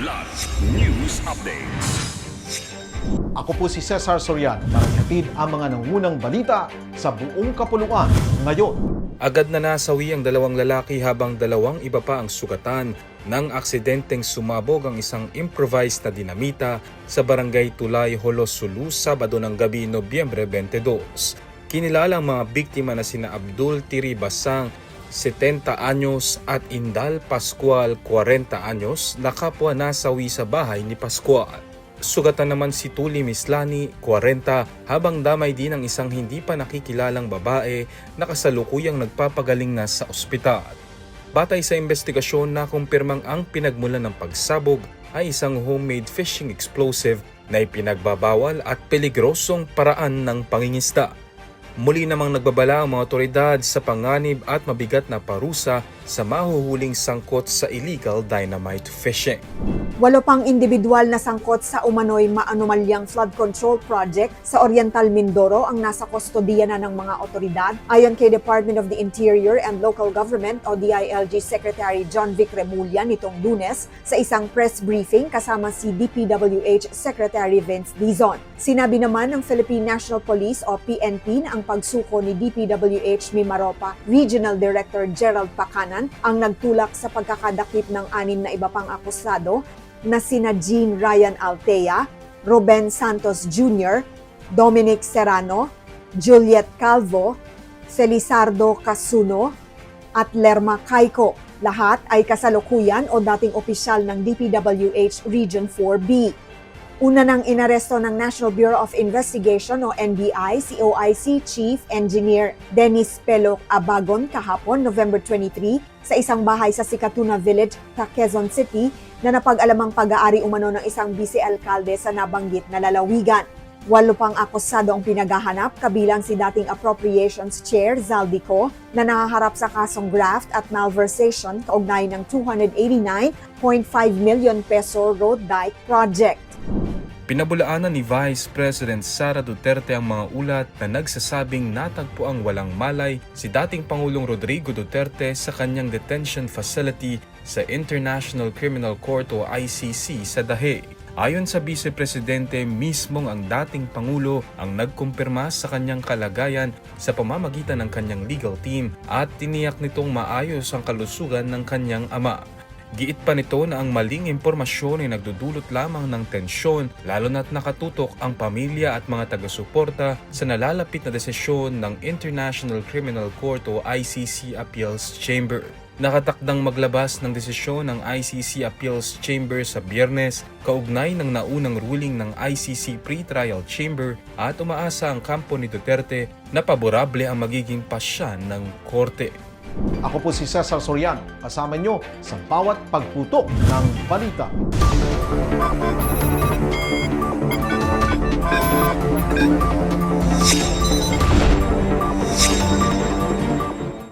Kidlat News Updates. Ako po si Cesar Soriano para hatid ang mga nangunang balita sa buong kapuluan ngayon. Agad na nasawi ang dalawang lalaki habang dalawang iba pa ang sugatan nang aksidenteng sumabog ang isang improvised na dinamita sa barangay Tulay, Holos, Sulu, Sabado ng gabi, Nobyembre 22. Kinilala ang mga biktima na sina Abdul Tiri Basang, 70 anyos at Indal Pascual, 40 anyos na kapwa nasawi sa bahay ni Pascual. Sugatan naman si Tuli Mislani, 40, habang damay din ang isang hindi pa nakikilalang babae na kasalukuyang nagpapagaling na sa ospital. Batay sa investigasyon, nakumpirmang ang pinagmulan ng pagsabog ay isang homemade fishing explosive na ipinagbabawal at peligrosong paraan ng pangingisda. Muli namang nagbabala ang mga otoridad sa panganib at mabigat na parusa sa mahuhuling sangkot sa illegal dynamite fishing. 8 pang individual na sangkot sa umano'y maanumalyang flood control project sa Oriental Mindoro ang nasa kustodiya na ng mga otoridad ayon kay Department of the Interior and Local Government o DILG Secretary John Vic Remulla nitong Lunes sa isang press briefing kasama si DPWH Secretary Vince Dizon. Sinabi naman ng Philippine National Police o PNP na ang pagsuko ni DPWH Mimaropa Regional Director Gerald Pacanan ang nagtulak sa pagkakadakip ng 6 na iba pang akusado na sina Jean Ryan Altea, Ruben Santos Jr., Dominic Serrano, Juliet Calvo, Felizardo Casuno, at Lerma Caico. Lahat ay kasalukuyan o dating opisyal ng DPWH Region 4B. Una nang inaresto ng National Bureau of Investigation o NBI si OIC Chief Engineer Dennis Peloc Abagon kahapon, November 23, sa isang bahay sa Sikatuna Village, Quezon City na napag-alamang pag-aari umano ng isang vice-alkalde sa nabanggit na lalawigan. 8 pang akusado ang pinaghahanap, kabilang si dating Appropriations Chair Zaldico na nahaharap sa kasong graft at malversation kaugnay ng 289.5 million peso road dike project. Pinabulaanan ni Vice President Sara Duterte ang mga ulat na nagsasabing natagpo ang walang malay si dating Pangulong Rodrigo Duterte sa kanyang detention facility sa International Criminal Court o ICC sa The Hague. Ayon sa Vice Presidente, mismong ang dating Pangulo ang nagkumpirma sa kanyang kalagayan sa pamamagitan ng kanyang legal team at tiniyak nitong maayos ang kalusugan ng kanyang ama. Giit pa nito na ang maling impormasyon ay nagdudulot lamang ng tensyon lalo na't nakatutok ang pamilya at mga taga-suporta sa nalalapit na desisyon ng International Criminal Court o ICC Appeals Chamber. Nakatakdang maglabas ng desisyon ng ICC Appeals Chamber sa Biyernes kaugnay ng naunang ruling ng ICC Pre-Trial Chamber at umaasa ang kampo ni Duterte na paborable ang magiging pasya ng korte. Ako po si Cesar Soriano, kasama nyo sa bawat pagputok ng balita.